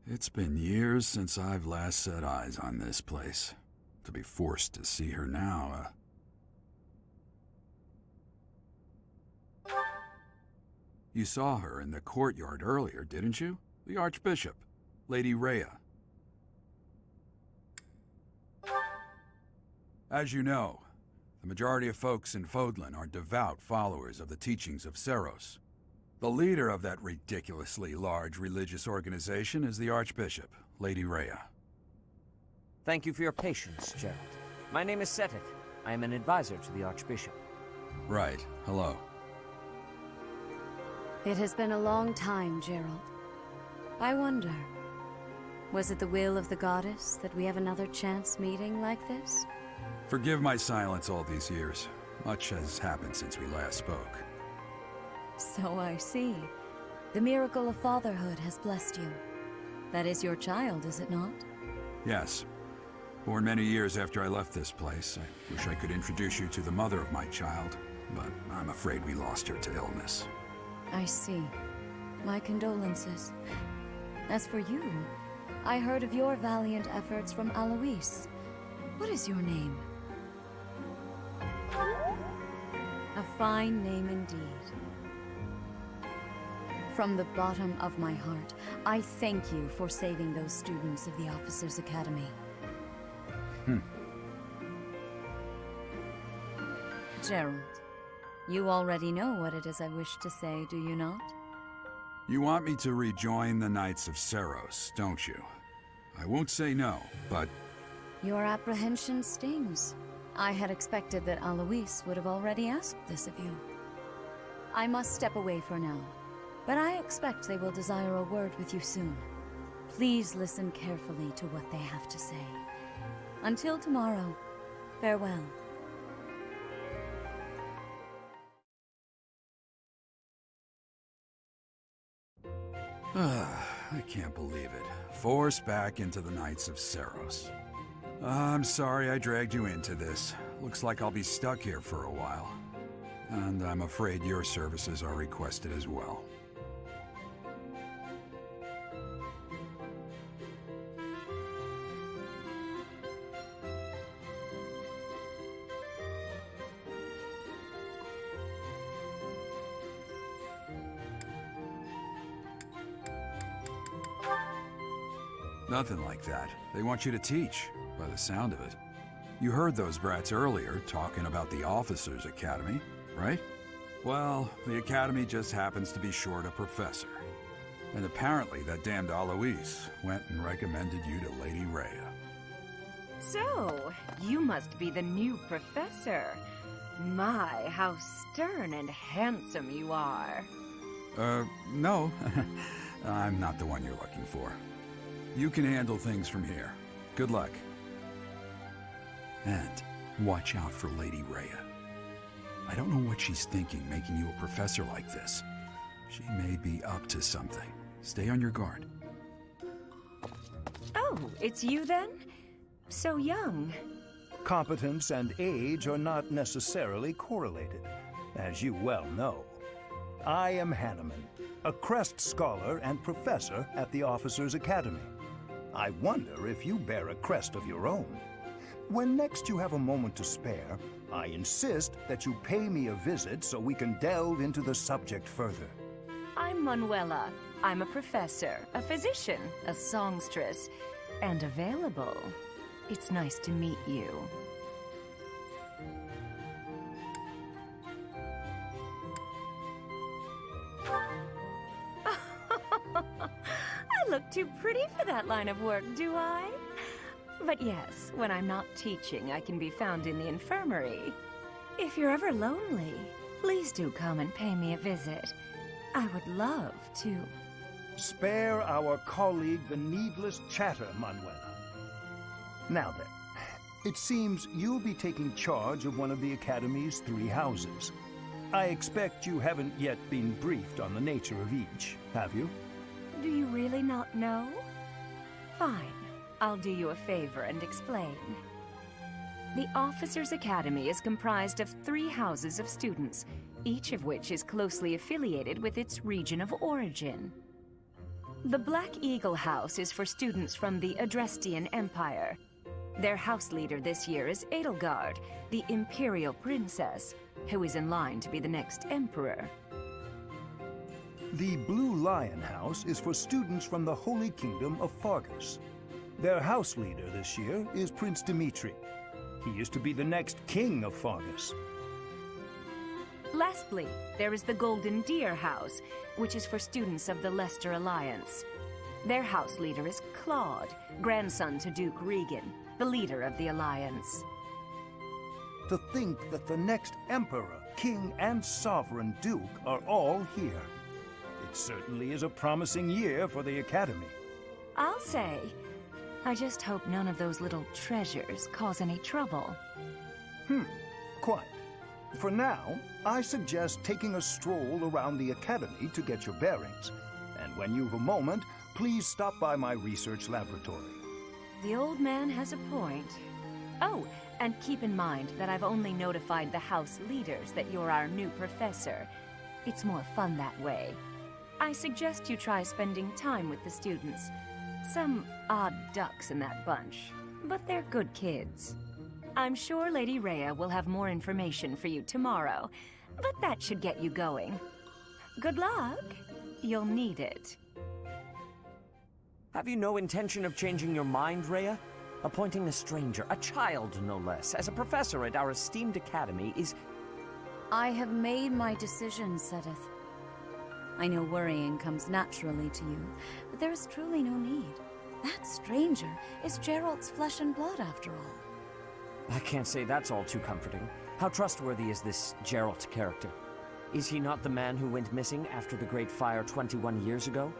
It's been years since I've last set eyes on this place. To be forced to see her now, You saw her in the courtyard earlier, didn't you? The Archbishop, Lady Rhea. As you know, the majority of folks in Fodlan are devout followers of the teachings of Seros. The leader of that ridiculously large religious organization is the Archbishop, Lady Rhea. Thank you for your patience, Gerald. My name is Seteth. I am an advisor to the Archbishop. Right. Hello. It has been a long time, Gerald. I wonder, was it the will of the goddess that we have another chance meeting like this? Forgive my silence all these years. Much has happened since we last spoke. So I see. The miracle of fatherhood has blessed you. That is your child, is it not? Yes. Born many years after I left this place. I wish I could introduce you to the mother of my child, but I'm afraid we lost her to illness. I see. My condolences. As for you, I heard of your valiant efforts from Alois. What is your name? A fine name indeed. From the bottom of my heart, I thank you for saving those students of the Officers' Academy. Gerald, you already know what it is I wish to say, do you not? You want me to rejoin the Knights of Seros, don't you? I won't say no, but... Your apprehension stings. I had expected that Alois would have already asked this of you. I must step away for now, but I expect they will desire a word with you soon. Please listen carefully to what they have to say. Until tomorrow, farewell. I can't believe it. Forced back into the Knights of Seros. I'm sorry I dragged you into this. Looks like I'll be stuck here for a while. And I'm afraid your services are requested as well. Nothing like that. They want you to teach, by the sound of it. You heard those brats earlier talking about the Officers' Academy, right? Well, the Academy just happens to be short a professor. And apparently that damned Alois went and recommended you to Lady Rhea. So, you must be the new professor. My, how stern and handsome you are. No. I'm not the one you're looking for. You can handle things from here. Good luck. And watch out for Lady Rhea. I don't know what she's thinking making you a professor like this. She may be up to something. Stay on your guard. Oh, it's you then? So young. Competence and age are not necessarily correlated, as you well know. I am Hanneman, a Crest Scholar and Professor at the Officers' Academy. I wonder if you bear a crest of your own. When next you have a moment to spare, I insist that you pay me a visit so we can delve into the subject further. I'm Manuela. I'm a professor, a physician, a songstress, and available. It's nice to meet you. I look too pretty for that line of work, do I? But yes, when I'm not teaching, I can be found in the infirmary. If you're ever lonely, please do come and pay me a visit. I would love to. Spare our colleague the needless chatter, Manuela. Now then, it seems you'll be taking charge of one of the Academy's 3 houses. I expect you haven't yet been briefed on the nature of each, have you? Do you really not know? Fine. I'll do you a favor and explain. The Officers' Academy is comprised of 3 houses of students, each of which is closely affiliated with its region of origin. The Black Eagle House is for students from the Adrestian Empire. Their house leader this year is Edelgard, the Imperial Princess, who is in line to be the next Emperor. The Blue Lion House is for students from the Holy Kingdom of Fargus. Their house leader this year is Prince Dimitri. He is to be the next king of Fargus. Lastly, there is the Golden Deer House, which is for students of the Leicester Alliance. Their house leader is Claude, grandson to Duke Regan, the leader of the Alliance. To think that the next Emperor, King, and Sovereign Duke are all here. It certainly is a promising year for the Academy. I'll say. I just hope none of those little treasures cause any trouble. Quite. For now, I suggest taking a stroll around the Academy to get your bearings. And when you've a moment, please stop by my research laboratory. The old man has a point. Oh, and keep in mind that I've only notified the house leaders that you're our new professor. It's more fun that way. I suggest you try spending time with the students. Some odd ducks in that bunch, but they're good kids. I'm sure Lady Rhea will have more information for you tomorrow, but that should get you going. Good luck. You'll need it. Have you no intention of changing your mind, Rhea? Appointing a stranger, a child no less, as a professor at our esteemed academy is... I have made my decision, Sedith. I know worrying comes naturally to you, but there is truly no need. That stranger is Geralt's flesh and blood, after all. I can't say that's all too comforting. How trustworthy is this Geralt character? Is he not the man who went missing after the Great Fire 21 years ago?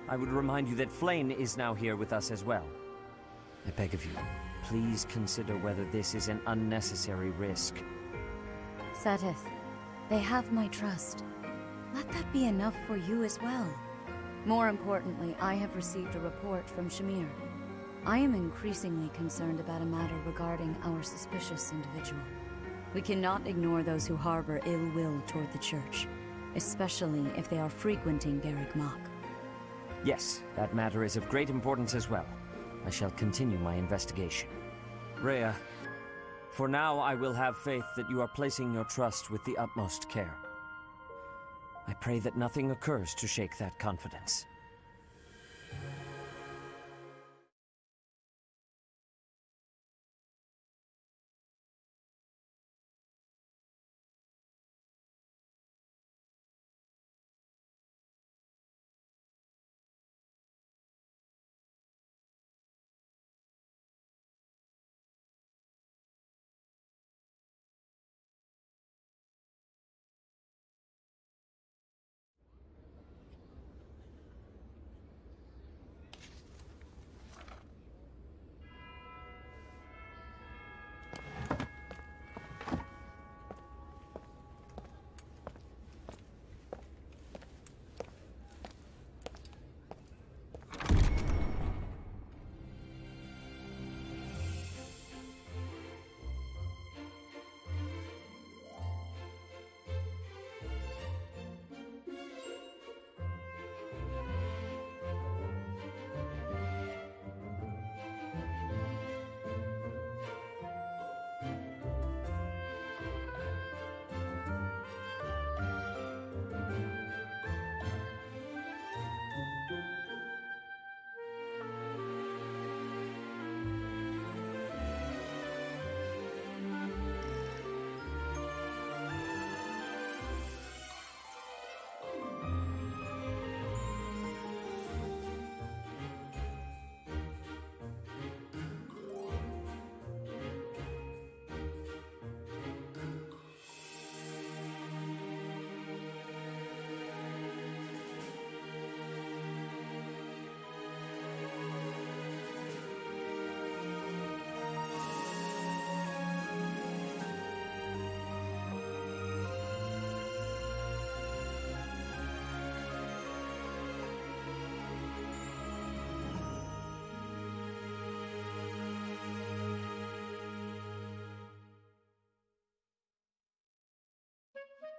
I would remind you that Flayn is now here with us as well. I beg of you, please consider whether this is an unnecessary risk. Sedith, they have my trust. Let that be enough for you as well. More importantly, I have received a report from Shamir. I am increasingly concerned about a matter regarding our suspicious individual. We cannot ignore those who harbor ill will toward the Church, especially if they are frequenting Garrick Mach. Yes, that matter is of great importance as well. I shall continue my investigation. Rhea, for now I will have faith that you are placing your trust with the utmost care. I pray that nothing occurs to shake that confidence.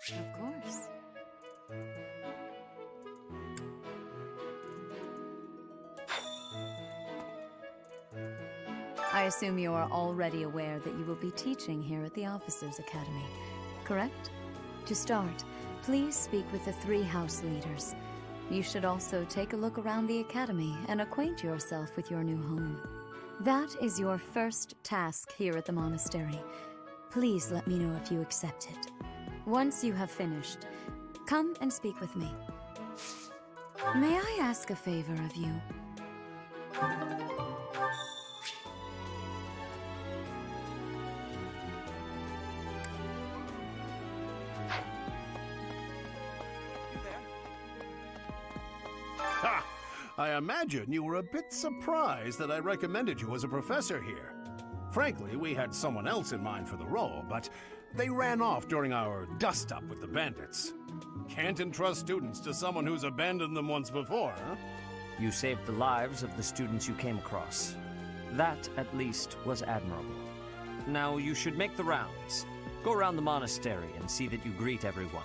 Of course. assume you are already aware that you will be teaching here at the Officers' Academy, correct? To start, please speak with the 3 house leaders. You should also take a look around the academy and acquaint yourself with your new home. That is your first task here at the monastery. Please let me know if you accept it. Once you have finished, come and speak with me. May I ask a favor of you? Ha! I imagine you were a bit surprised that I recommended you as a professor here. Frankly, we had someone else in mind for the role, but they ran off during our dust-up with the bandits. Can't entrust students to someone who's abandoned them once before, huh? You saved the lives of the students you came across. That, at least, was admirable. Now you should make the rounds. Go around the monastery and see that you greet everyone.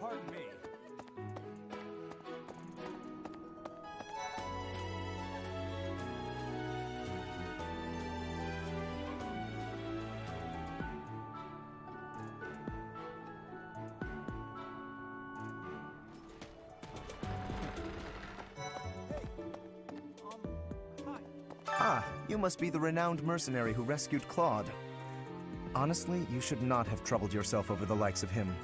Pardon me. Ah, you must be the renowned mercenary who rescued Claude. Honestly, you should not have troubled yourself over the likes of him.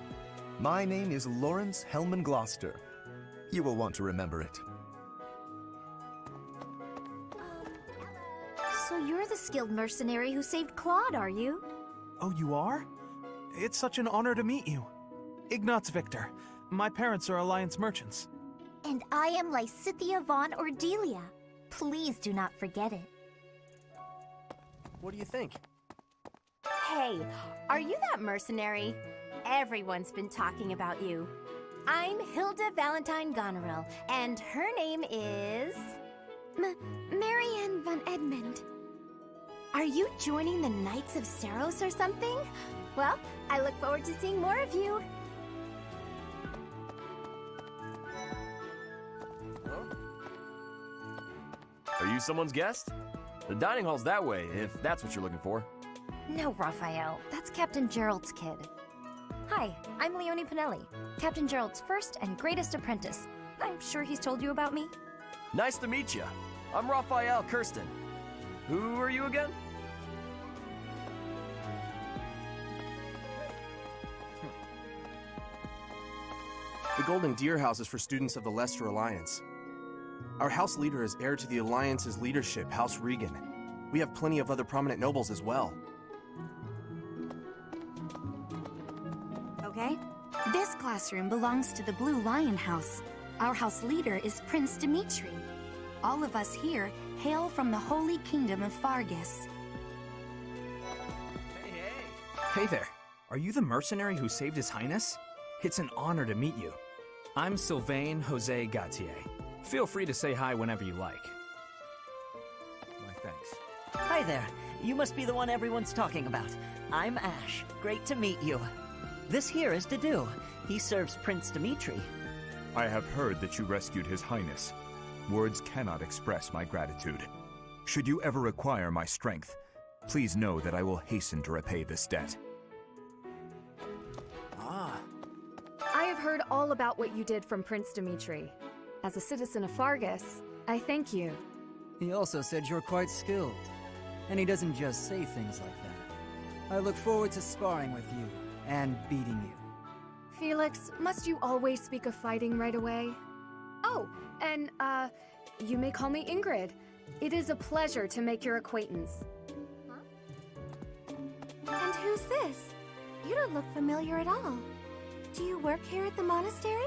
My name is Lawrence Hellman Gloucester. You will want to remember it. So you're the skilled mercenary who saved Claude, are you? Oh, you are? It's such an honor to meet you. Ignatz Victor. My parents are Alliance merchants. And I am Lysithia von Ordelia. Please do not forget it. What do you think? Hey, are you that mercenary? Everyone's been talking about you. I'm Hilda Valentine Goneril, and her name is... Marianne von Edmund. Are you joining the Knights of Saros or something? Well, I look forward to seeing more of you. Are you someone's guest? The dining hall's that way, if that's what you're looking for. No, Raphael. That's Captain Gerald's kid. Hi, I'm Leonie Pinelli, Captain Gerald's first and greatest apprentice. I'm sure he's told you about me. Nice to meet you. I'm Raphael Kirsten. Who are you again? The Golden Deer House is for students of the Leicester Alliance. Our house leader is heir to the Alliance's leadership, House Regan. We have plenty of other prominent nobles as well. Okay. This classroom belongs to the Blue Lion House. Our house leader is Prince Dimitri. All of us here hail from the Holy Kingdom of Fargus. Hey there. Are you the mercenary who saved His Highness? It's an honor to meet you. I'm Sylvain Jose Gautier. Feel free to say hi whenever you like. My thanks. Hi there. You must be the one everyone's talking about. I'm Ash. Great to meet you. This here is Dedu. He serves Prince Dimitri. I have heard that you rescued His Highness. Words cannot express my gratitude. Should you ever require my strength, please know that I will hasten to repay this debt. I have heard all about what you did from Prince Dimitri. As a citizen of Fargus, I thank you. He also said you're quite skilled. And he doesn't just say things like that. I look forward to sparring with you and beating you. Felix, must you always speak of fighting right away? Oh, and, you may call me Ingrid. It is a pleasure to make your acquaintance. And who's this? You don't look familiar at all. Do you work here at the monastery?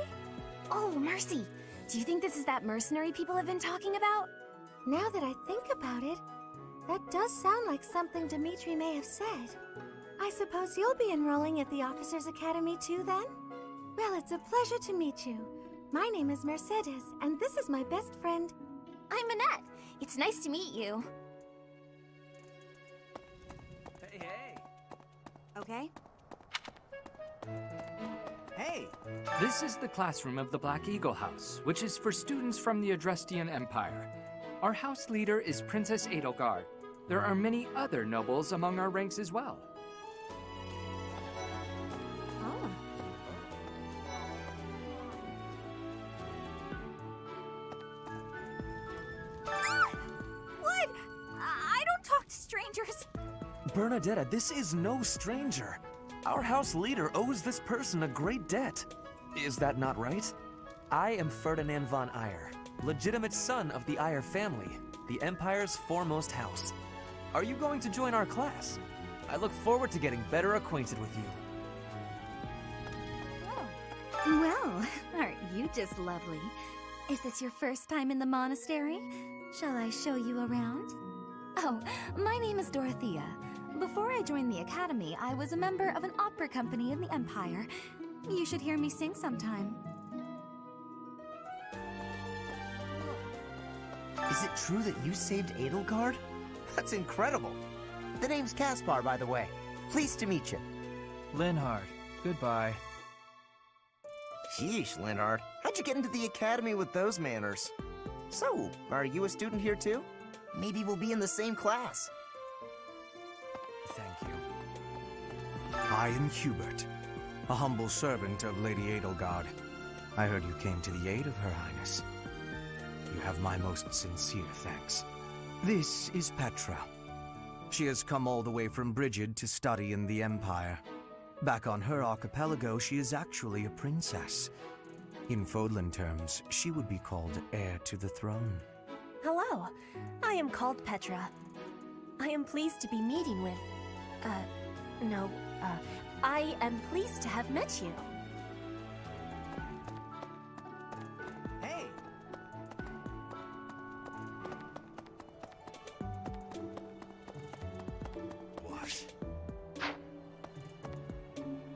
Oh, mercy! Do you think this is that mercenary people have been talking about? Now that I think about it, that does sound like something Dimitri may have said. I suppose you'll be enrolling at the Officers Academy too, then? Well, it's a pleasure to meet you. My name is Mercedes, and this is my best friend. I'm Annette. It's nice to meet you. Hey. Okay. Hey! This is the classroom of the Black Eagle House, which is for students from the Adrestian Empire. Our house leader is Princess Edelgard. There are many other nobles among our ranks as well. Oh. What? I don't talk to strangers. Bernadetta, this is no stranger. Our house leader owes this person a great debt. Is that not right? I am Ferdinand von Eyre, legitimate son of the Eyre family, the Empire's foremost house. Are you going to join our class? I look forward to getting better acquainted with you. Well, aren't you just lovely? Is this your first time in the monastery? Shall I show you around? Oh, my name is Dorothea. Before I joined the academy, I was a member of an opera company in the Empire. You should hear me sing sometime. Is it true that you saved Edelgard? That's incredible. The name's Caspar, by the way. Pleased to meet you. Linhard, goodbye. Sheesh, Linhard. How'd you get into the academy with those manners? So, are you a student here too? Maybe we'll be in the same class. Thank you. I am Hubert, a humble servant of Lady Edelgard. I heard you came to the aid of Her Highness. You have my most sincere thanks. This is Petra. She has come all the way from Brigid to study in the Empire. Back on her archipelago, she is actually a princess. In Fodlan terms, she would be called heir to the throne. Hello, I am called Petra. I am pleased to be meeting with... I am pleased to have met you. Hey! What?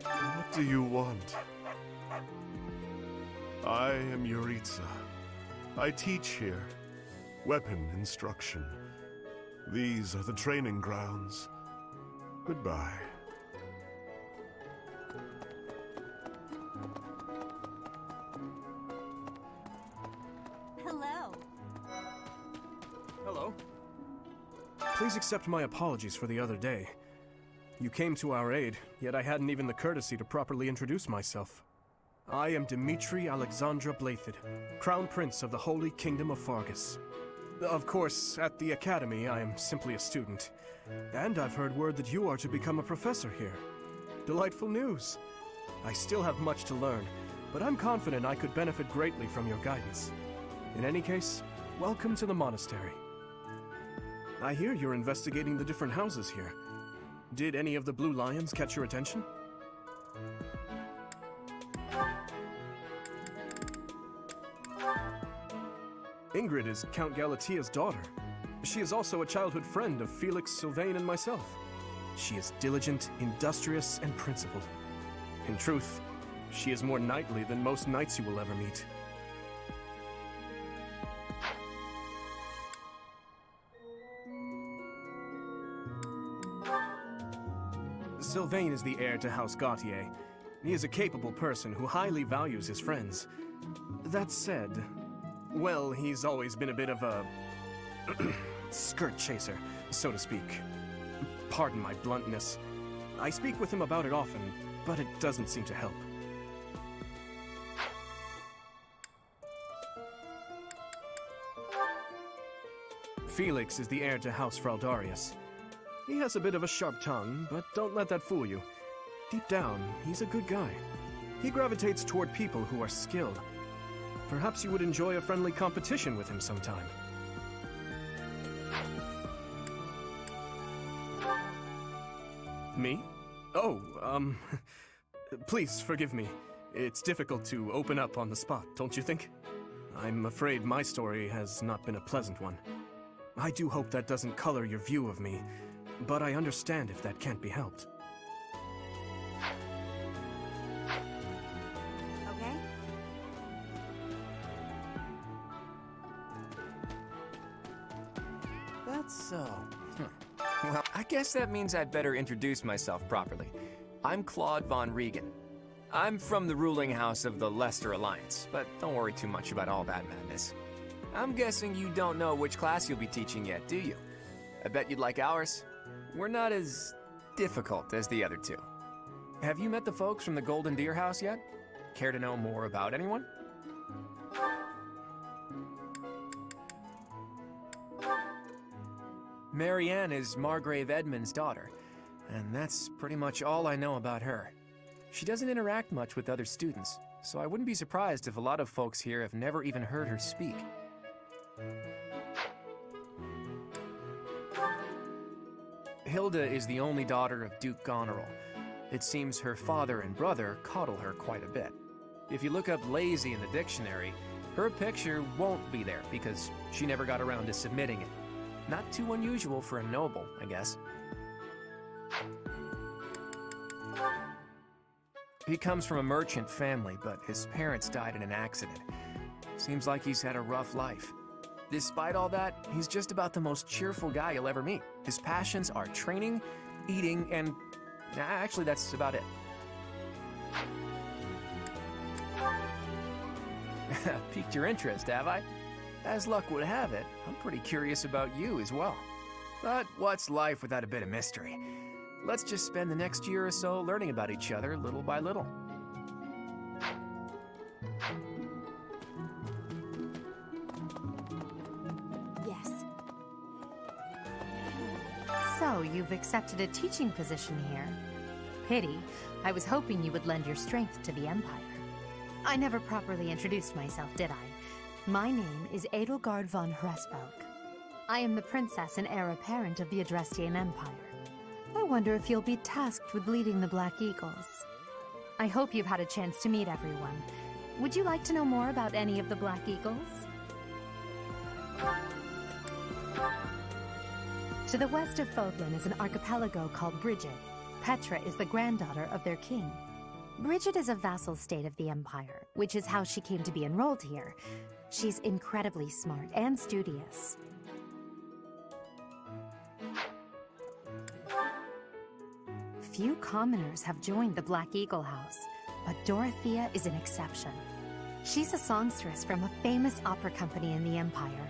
What do you want? I am Yuritsa. I teach here. Weapon instruction. These are the training grounds. Goodbye. Hello. Hello. Please accept my apologies for the other day. You came to our aid, yet I hadn't even the courtesy to properly introduce myself. I am Dimitri Alexandra Blathid, Crown Prince of the Holy Kingdom of Fargus. Of course, at the Academy, I am simply a student. And I've heard word that you are to become a professor here. Delightful news. I still have much to learn, but I'm confident I could benefit greatly from your guidance. In any case, welcome to the monastery. I hear you're investigating the different houses here. Did any of the Blue Lions catch your attention? Ingrid is Count Galatia's daughter. She is also a childhood friend of Felix, Sylvain, and myself. She is diligent, industrious, and principled. In truth, she is more knightly than most knights you will ever meet. Sylvain is the heir to House Gautier. He is a capable person who highly values his friends. That said, well, he's always been a bit of a skirt chaser, so to speak. Pardon my bluntness. I speak with him about it often, but it doesn't seem to help. Felix is the heir to House Fraldarius. He has a bit of a sharp tongue, but don't let that fool you. Deep down, he's a good guy. He gravitates toward people who are skilled. Perhaps you would enjoy a friendly competition with him sometime. Me? Oh, please forgive me. It's difficult to open up on the spot, don't you think? I'm afraid my story has not been a pleasant one. I do hope that doesn't color your view of me, but I understand if that can't be helped. Okay? That's so. Well, I guess that means I'd better introduce myself properly. I'm Claude von Regan. I'm from the ruling house of the Leicester Alliance, but don't worry too much about all that madness. I'm guessing you don't know which class you'll be teaching yet, do you? I bet you'd like ours. We're not as difficult as the other two. Have you met the folks from the Golden Deer House yet? Care to know more about anyone? Marianne is Margrave Edmund's daughter, and that's pretty much all I know about her. She doesn't interact much with other students, so I wouldn't be surprised if a lot of folks here have never even heard her speak. Hilda is the only daughter of Duke Goneril. It seems her father and brother coddle her quite a bit. If you look up lazy in the dictionary, her picture won't be there because she never got around to submitting it. Not too unusual for a noble, I guess. He comes from a merchant family, but his parents died in an accident. Seems like he's had a rough life. Despite all that, he's just about the most cheerful guy you'll ever meet. His passions are training, eating, and actually that's about it. Piqued your interest, have I? As luck would have it, I'm pretty curious about you as well. But what's life without a bit of mystery? Let's just spend the next year or so learning about each other little by little. Yes. So, you've accepted a teaching position here. Pity. I was hoping you would lend your strength to the Empire. I never properly introduced myself, did I? My name is Edelgard von Hresbelk. I am the princess and heir apparent of the Adrestian Empire. I wonder if you'll be tasked with leading the Black Eagles. I hope you've had a chance to meet everyone. Would you like to know more about any of the Black Eagles? To the west of Fodlan is an archipelago called Brigid. Petra is the granddaughter of their king. Brigid is a vassal state of the Empire, which is how she came to be enrolled here. She's incredibly smart and studious. Few commoners have joined the Black Eagle House, but Dorothea is an exception. She's a songstress from a famous opera company in the Empire.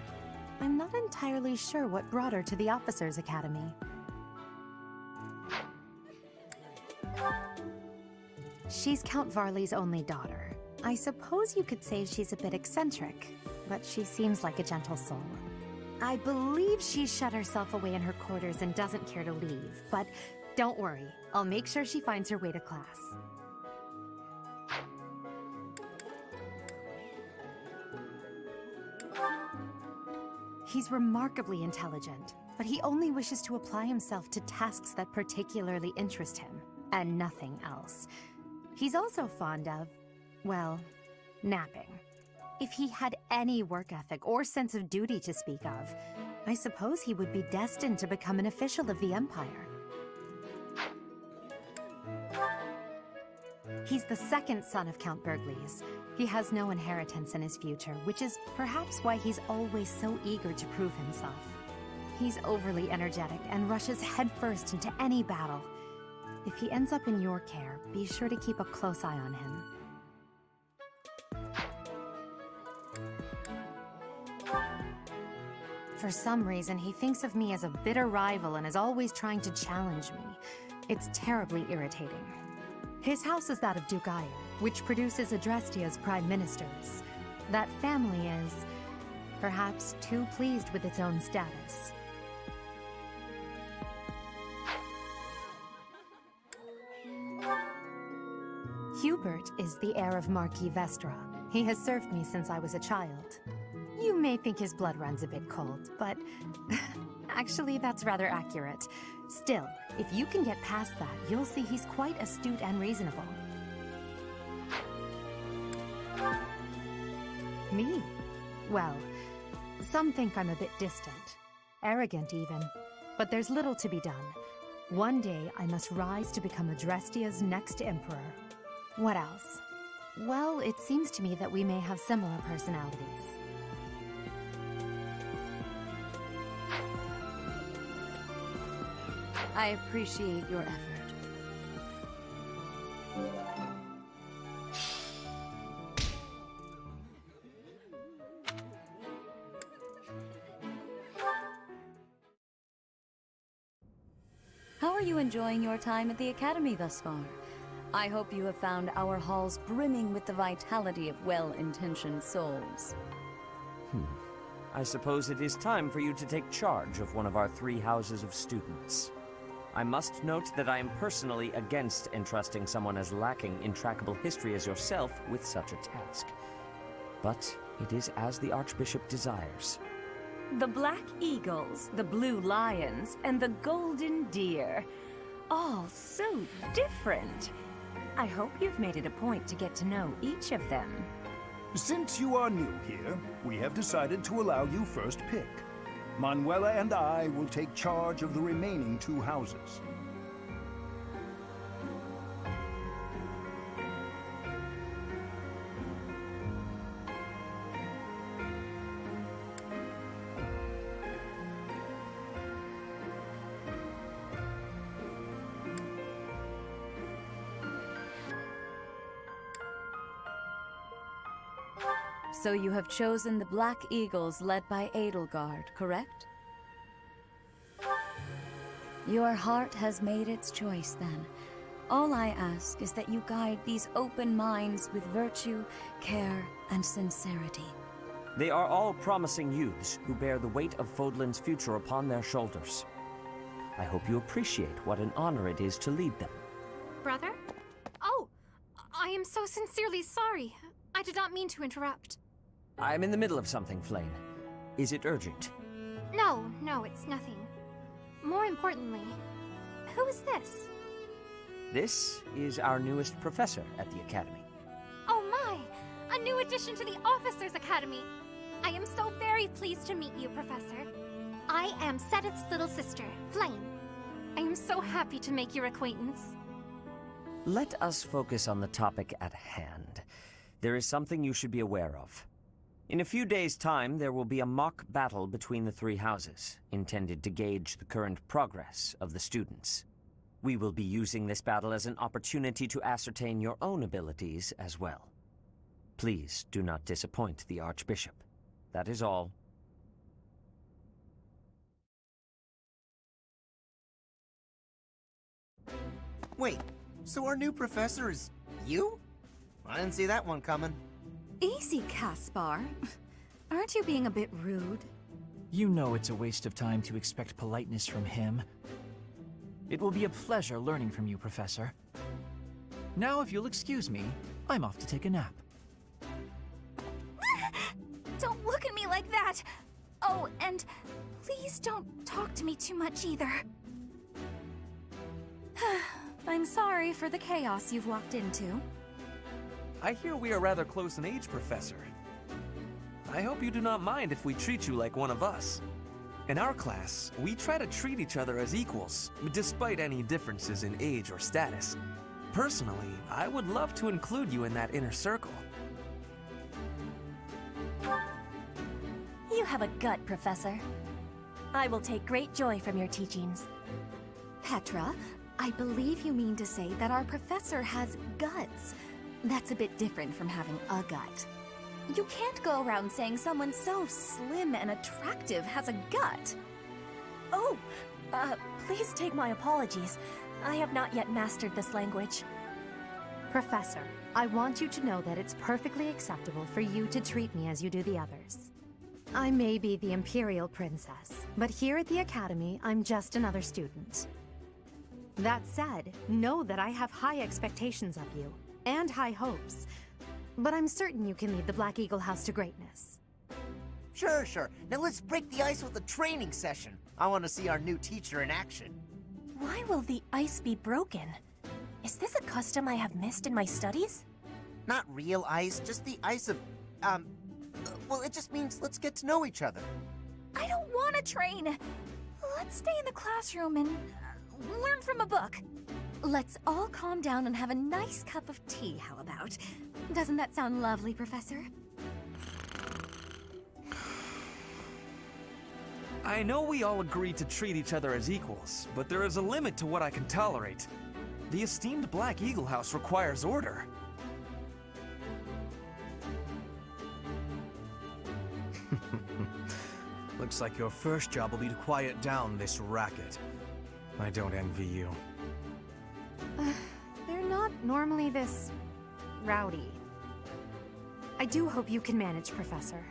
I'm not entirely sure what brought her to the Officers' Academy. She's Count Varley's only daughter. I suppose you could say she's a bit eccentric, but she seems like a gentle soul. I believe she's shut herself away in her quarters and doesn't care to leave, but don't worry, I'll make sure she finds her way to class. He's remarkably intelligent, but he only wishes to apply himself to tasks that particularly interest him, and nothing else. He's also fond of, well, napping. If he had any work ethic or sense of duty to speak of, I suppose he would be destined to become an official of the Empire. He's the second son of Count Bergliez. He has no inheritance in his future, which is perhaps why he's always so eager to prove himself. He's overly energetic and rushes headfirst into any battle. If he ends up in your care, be sure to keep a close eye on him. For some reason, he thinks of me as a bitter rival and is always trying to challenge me. It's terribly irritating. His house is that of Duke Ire, which produces Adrestia's prime ministers. That family is, perhaps, too pleased with its own status. Hubert is the heir of Marquis Vestra. He has served me since I was a child. You may think his blood runs a bit cold, but actually that's rather accurate. Still, if you can get past that, you'll see he's quite astute and reasonable. Me? Well, some think I'm a bit distant. Arrogant, even. But there's little to be done. One day, I must rise to become Adrestia's next emperor. What else? Well, it seems to me that we may have similar personalities. I appreciate your effort. How are you enjoying your time at the Academy thus far? I hope you have found our halls brimming with the vitality of well-intentioned souls. I suppose it is time for you to take charge of one of our 3 houses of students. I must note that I am personally against entrusting someone as lacking in trackable history as yourself with such a task. But it is as the Archbishop desires. The Black Eagles, the Blue Lions, and the Golden Deer. All so different. I hope you've made it a point to get to know each of them. Since you are new here, we have decided to allow you first pick. Manuela and I will take charge of the remaining 2 houses. So you have chosen the Black Eagles led by Edelgard, correct? Your heart has made its choice, then. All I ask is that you guide these open minds with virtue, care, and sincerity. They are all promising youths who bear the weight of Fodlan's future upon their shoulders. I hope you appreciate what an honor it is to lead them. Brother? Oh, I am so sincerely sorry. I did not mean to interrupt. I'm in the middle of something, Flane. Is it urgent? No, it's nothing. More importantly, who is this? This is our newest professor at the Academy. Oh my! A new addition to the Officers' Academy! I am so very pleased to meet you, Professor. I am Sedith's little sister, Flame. I am so happy to make your acquaintance. Let us focus on the topic at hand. There is something you should be aware of. In a few days' time, there will be a mock battle between the 3 houses, intended to gauge the current progress of the students. We will be using this battle as an opportunity to ascertain your own abilities as well. Please do not disappoint the Archbishop. That is all. Wait, so our new professor is you? I didn't see that one coming. Easy, Caspar. Aren't you being a bit rude? You know it's a waste of time to expect politeness from him. It will be a pleasure learning from you, Professor. Now, if you'll excuse me, I'm off to take a nap. Don't look at me like that! Oh, and please don't talk to me too much either. I'm sorry for the chaos you've walked into. I hear we are rather close in age, Professor. I hope you do not mind if we treat you like one of us. In our class, we try to treat each other as equals, despite any differences in age or status. Personally, I would love to include you in that inner circle. You have a gut, Professor. I will take great joy from your teachings. Petra, I believe you mean to say that our professor has guts. That's a bit different from having a gut. You can't go around saying someone so slim and attractive has a gut. Oh, please take my apologies. I have not yet mastered this language. Professor, I want you to know that it's perfectly acceptable for you to treat me as you do the others. I may be the Imperial Princess, but here at the Academy, I'm just another student. That said, know that I have high expectations of you, and high hopes, but I'm certain you can lead the Black Eagle House to greatness. Sure. Now let's break the ice with a training session. I want to see our new teacher in action. Why will the ice be broken? Is this a custom I have missed in my studies? Not real ice, just the ice of, Well, it just means let's get to know each other. I don't want to train. Let's stay in the classroom and learn from a book. Let's all calm down and have a nice cup of tea, how about? Doesn't that sound lovely, Professor? I know we all agreed to treat each other as equals, but there is a limit to what I can tolerate. The esteemed Black Eagle House requires order. Looks like your first job will be to quiet down this racket. I don't envy you. They're not normally this rowdy. I do hope you can manage, Professor.